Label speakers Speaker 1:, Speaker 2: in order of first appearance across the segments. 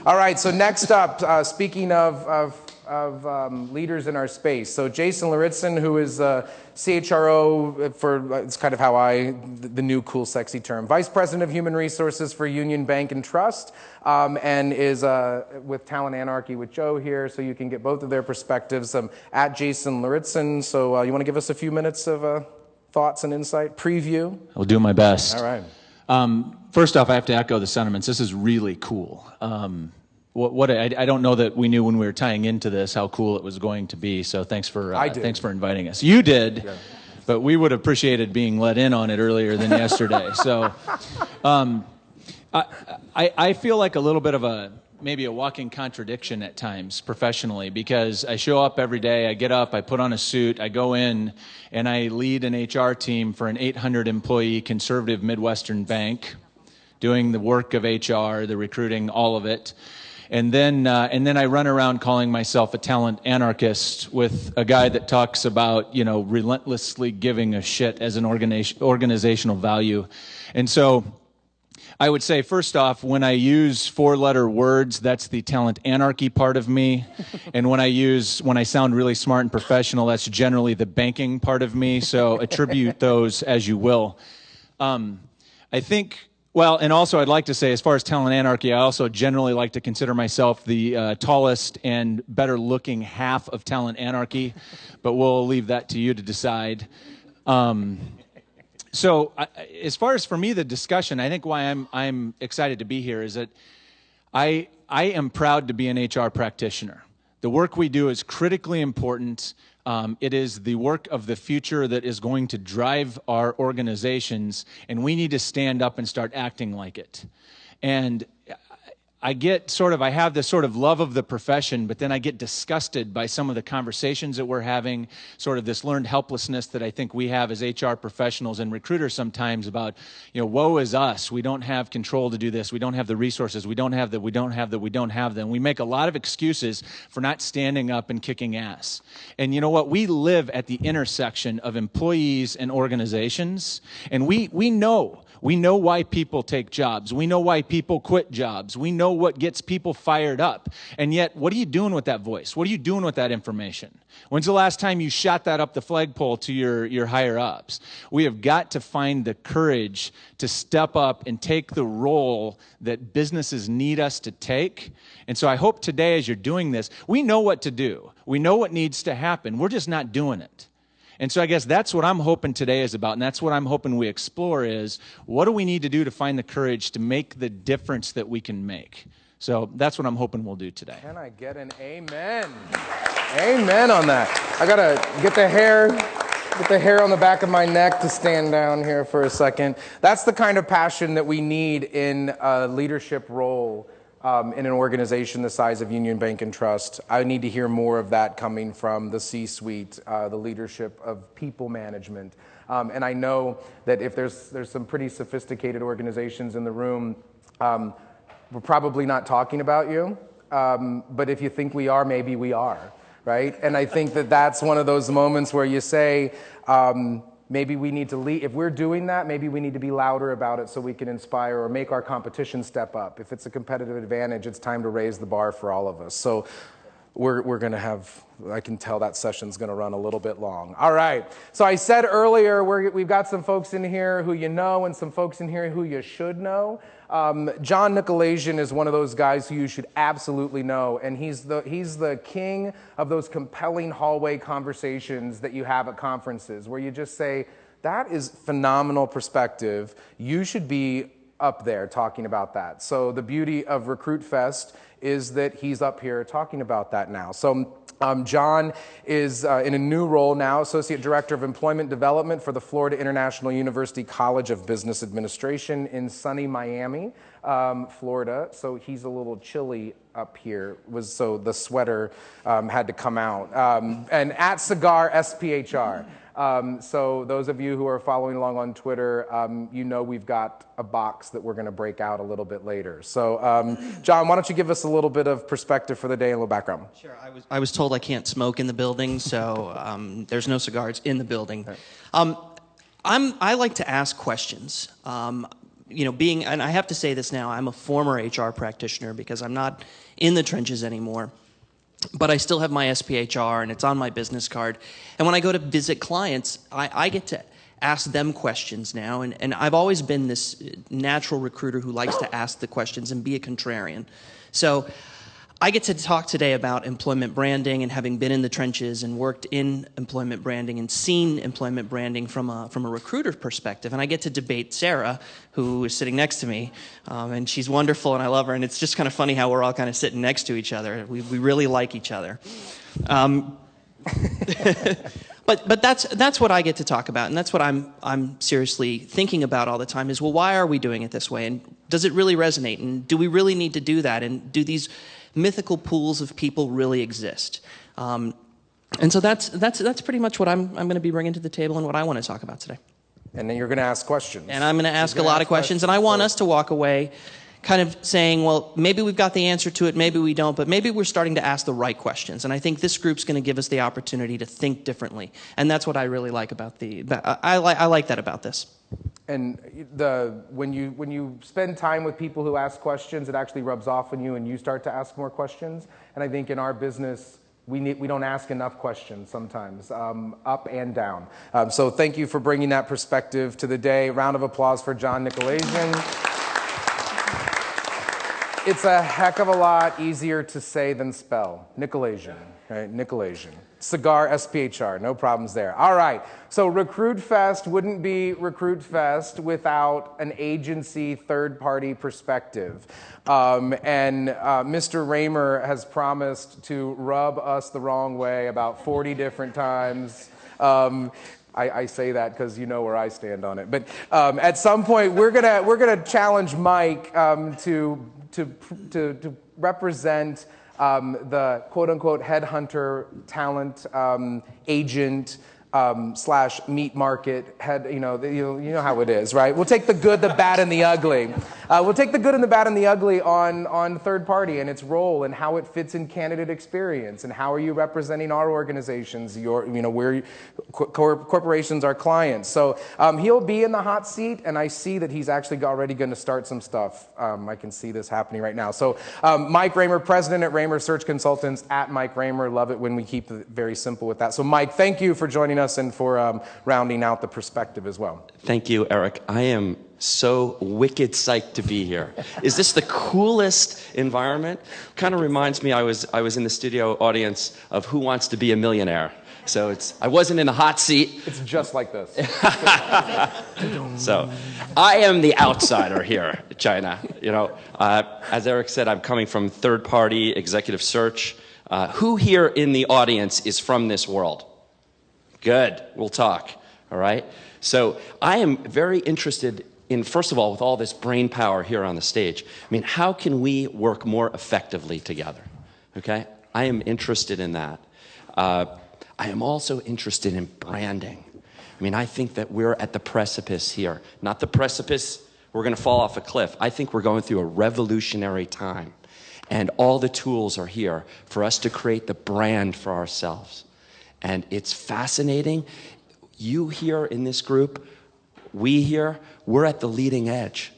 Speaker 1: All right, so next up, speaking of leaders in our space. So Jason Lauritsen, who is CHRO for, it's kind of how the new cool sexy term, Vice President of Human Resources for Union Bank and Trust, and is with Talent Anarchy with Joe here, so you can get both of their perspectives at Jason Lauritsen. So you want to give us a few minutes of thoughts and insight, preview?
Speaker 2: I'll do my best.
Speaker 1: All right.
Speaker 2: First off, I have to echo the sentiments. This is really cool. I don't know that we knew when we were tying into this how cool it was going to be. So thanks for inviting us. You did, yeah. But we would have appreciated being let in on it earlier than yesterday. So I feel like a little bit of maybe a walking contradiction at times professionally, because I show up every day, I get up, I put on a suit, I go in, and I lead an HR team for an 800-employee conservative Midwestern bank, doing the work of HR, the recruiting, all of it. And then I run around calling myself a talent anarchist with a guy that talks about, relentlessly giving a shit as an organizational value. And so I would say, first off, when I use four-letter words, that's the talent anarchy part of me. And when I sound really smart and professional, that's generally the banking part of me. So attribute those as you will. I think... Well, and also I'd like to say, as far as talent anarchy, I also generally like to consider myself the tallest and better-looking half of talent anarchy, but we'll leave that to you to decide. So, as far as for me the discussion, I think why I'm excited to be here is that I am proud to be an HR practitioner. The work we do is critically important. It is the work of the future that is going to drive our organizations, and we need to stand up and start acting like it. And I have this sort of love of the profession, but then I get disgusted by some of the conversations that we're having, sort of this learned helplessness that I think we have as HR professionals and recruiters sometimes about, woe is us. We don't have control to do this. We don't have the resources. We don't have them. We make a lot of excuses for not standing up and kicking ass. And you know what? We live at the intersection of employees and organizations, and we know. We know why people take jobs. We know why people quit jobs. We know what gets people fired up. And yet, what are you doing with that voice? What are you doing with that information? When's the last time you shot that up the flagpole to your higher-ups? We have got to find the courage to step up and take the role that businesses need us to take. And so I hope today, as you're doing this, we know what to do. We know what needs to happen. We're just not doing it. And so I guess that's what I'm hoping today is about, and that's what I'm hoping we explore is, what do we need to do to find the courage to make the difference that we can make? So that's what I'm hoping we'll do today.
Speaker 1: Can I get an amen? Amen on that. I got to get the hair on the back of my neck to stand down here for a second. That's the kind of passion that we need in a leadership role in an organization the size of Union Bank and Trust. I need to hear more of that coming from the C-suite, the leadership of people management. And I know that if there's some pretty sophisticated organizations in the room, we're probably not talking about you. But if you think we are, maybe we are, right? And I think that that's one of those moments where you say, maybe we need to lead. If we're doing that, maybe we need to be louder about it so we can inspire or make our competition step up. If it's a competitive advantage, it's time to raise the bar for all of us. So we're going to have, I can tell that session's going to run a little bit long. All right. So I said earlier, we've got some folks in here who you know and some folks in here who you should know. John Nykolaiszyn is one of those guys who you should absolutely know, and he's the king of those compelling hallway conversations that you have at conferences where you just say, that is phenomenal perspective. You should be up there talking about that. So the beauty of RecruitFest is that he's up here talking about that now. So John is in a new role now, Associate Director of Employment Development for the Florida International University College of Business Administration in sunny Miami, Florida. So he's a little chilly up here, so the sweater had to come out. And at Cigar SPHR. So those of you who are following along on Twitter, you know we've got a box that we're going to break out a little bit later. So, John, why don't you give us a little bit of perspective for the day and a little background?
Speaker 3: Sure. I was told I can't smoke in the building, so there's no cigars in the building. I like to ask questions. and I have to say this now, I'm a former HR practitioner because I'm not in the trenches anymore. But I still have my SPHR, and it's on my business card. And when I go to visit clients, I get to ask them questions now. And I've always been this natural recruiter who likes to ask the questions and be a contrarian. So I get to talk today about employment branding, and having been in the trenches and worked in employment branding and seen employment branding from a recruiter perspective. And I get to debate Sarah, who is sitting next to me, and she's wonderful and I love her. And it's just kind of funny how we're all kind of sitting next to each other. We really like each other. But that's what I get to talk about, and that's what I'm seriously thinking about all the time is, well, why are we doing it this way? And does it really resonate? And do we really need to do that? And do these mythical pools of people really exist? And so that's pretty much what I'm going to be bringing to the table and what I want to talk about today.
Speaker 1: And then you're going to ask questions.
Speaker 3: And I'm going to ask a lot of questions, and I want us to walk away kind of saying, well, maybe we've got the answer to it, maybe we don't, but maybe we're starting to ask the right questions. And I think this group's going to give us the opportunity to think differently. And that's what I really like about I like that about this.
Speaker 1: And when you spend time with people who ask questions, it actually rubs off on you and you start to ask more questions. And I think in our business, we don't ask enough questions sometimes, up and down. So thank you for bringing that perspective to the day. Round of applause for John Nykolaiszyn. It's a heck of a lot easier to say than spell. Nykolaiszyn, right? Nykolaiszyn. Cigar SPHR, no problems there. All right, so RecruitFest wouldn't be RecruitFest without an agency third-party perspective. And Mr. Raymer has promised to rub us the wrong way about 40 different times. I say that because you know where I stand on it. But at some point, we're gonna challenge Mike to represent the quote-unquote headhunter, talent agent / meat market head. You know how it is, right? We'll take the good, the bad, and the ugly. We'll take the good and the bad and the ugly on third party and its role and how it fits in candidate experience and how are you representing our organizations, corporations, our clients. So he'll be in the hot seat, and I see that he's actually already going to start some stuff. I can see this happening right now. So Mike Raymer, president at Raymer Search Consultants, at Mike Raymer. Love it when we keep it very simple with that. So Mike, thank you for joining us and for rounding out the perspective as well.
Speaker 4: Thank you, Eric. I am so wicked psyched to be here. Is this the coolest environment? Kind of reminds me, I was in the studio audience of Who Wants to Be a Millionaire. So I wasn't in the hot seat.
Speaker 1: It's just like this.
Speaker 4: So I am the outsider here, China. As Eric said, I'm coming from third-party executive search. Who here in the audience is from this world? Good, we'll talk, all right? So I am very interested in, first of all, with all this brain power here on the stage, how can we work more effectively together, okay? I am interested in that. I am also interested in branding. I think that we're at the precipice here. Not the precipice, we're gonna fall off a cliff. I think we're going through a revolutionary time. And all the tools are here for us to create the brand for ourselves. And it's fascinating. You here in this group, we here, we're at the leading edge.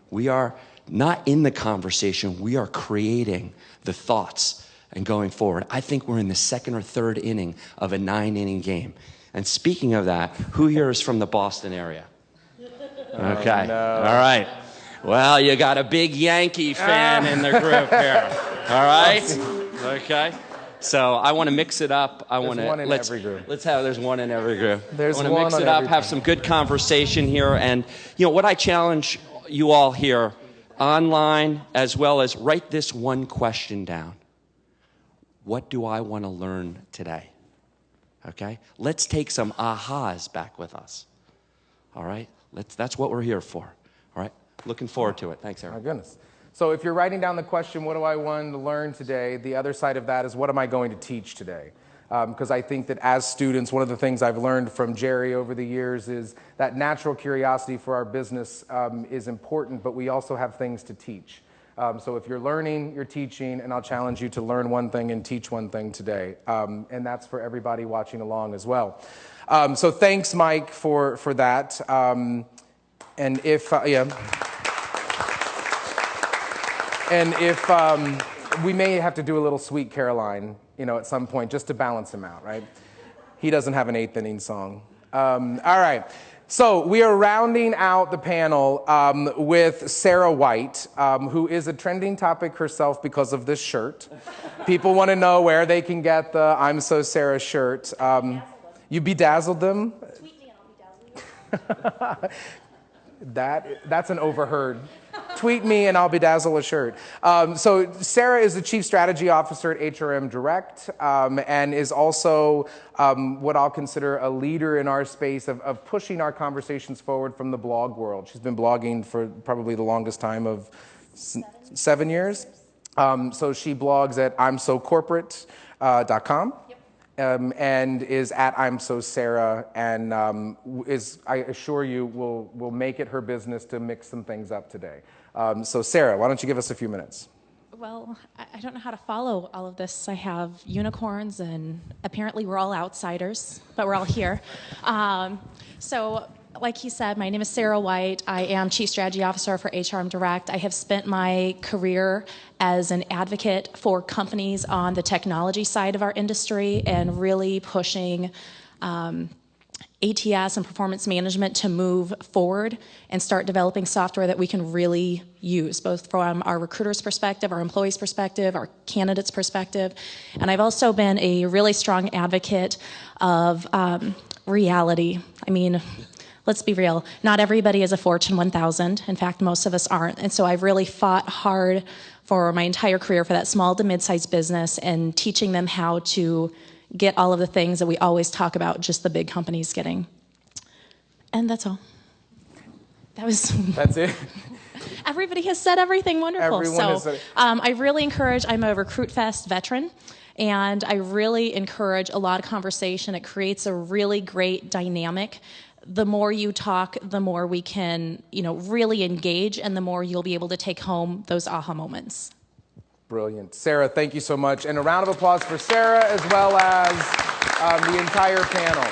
Speaker 4: We are not in the conversation, we are creating the thoughts and going forward. I think we're in the second or third inning of a 9-inning game. And speaking of that, who here is from the Boston area? Okay,
Speaker 1: no.
Speaker 4: All right. Well, you got a big Yankee fan in the group here. All right? Okay. So I want to mix it up.
Speaker 1: There's one in every group.
Speaker 4: There's one in every group.
Speaker 1: There's
Speaker 4: I want to mix it up, have some good conversation here. And, what I challenge you all here, online as well as write this one question down. What do I want to learn today? Okay? Let's take some ahas back with us. All right? That's what we're here for. All right? Looking forward to it. Thanks, Eric.
Speaker 1: My goodness. So if you're writing down the question, what do I want to learn today? The other side of that is, what am I going to teach today? Because I think that as students, one of the things I've learned from Gerry over the years is that natural curiosity for our business is important, but we also have things to teach. So if you're learning, you're teaching, and I'll challenge you to learn one thing and teach one thing today. And that's for everybody watching along as well. So thanks, Mike, for that. And if, yeah. And if we may have to do a little Sweet Caroline, at some point, just to balance him out, right? He doesn't have an 8th inning song. All right. So we are rounding out the panel with Sarah White, who is a trending topic herself because of this shirt. People want to know where they can get the I'm So Sarah shirt. You bedazzled them?
Speaker 5: Tweet me and I'll bedazzle you.
Speaker 1: That's an overheard. Tweet me and I'll bedazzle a shirt. So Sarah is the Chief Strategy Officer at HRM Direct and is also what I'll consider a leader in our space of pushing our conversations forward from the blog world. She's been blogging for probably the longest time of 7 years. So she blogs at imsocorporate.com. And is at I'm So Sarah, and I assure you, will make it her business to mix some things up today. So Sarah, why don't you give us a few minutes?
Speaker 5: Well, I don't know how to follow all of this. I have unicorns, and apparently we're all outsiders, but we're all here. So, like he said, my name is Sarah White. I am Chief Strategy Officer for HRM Direct. I have spent my career as an advocate for companies on the technology side of our industry and really pushing ATS and performance management to move forward and start developing software that we can really use, both from our recruiters' perspective, our employees' perspective, our candidates' perspective. And I've also been a really strong advocate of reality. I mean, let's be real, not everybody is a Fortune 1000. In fact, most of us aren't. And so I've really fought hard for my entire career for that small to mid-sized business and teaching them how to get all of the things that we always talk about just the big companies getting. And that's all.
Speaker 1: That's it?
Speaker 5: Everybody has said everything wonderful.
Speaker 1: Everyone has said it.
Speaker 5: I really encourage, I'm a RecruitFest veteran, and I really encourage a lot of conversation. It creates a really great dynamic. The more you talk, the more we can, really engage, and the more you'll be able to take home those aha moments.
Speaker 1: Brilliant. Sarah, thank you so much. And a round of applause for Sarah as well as the entire panel.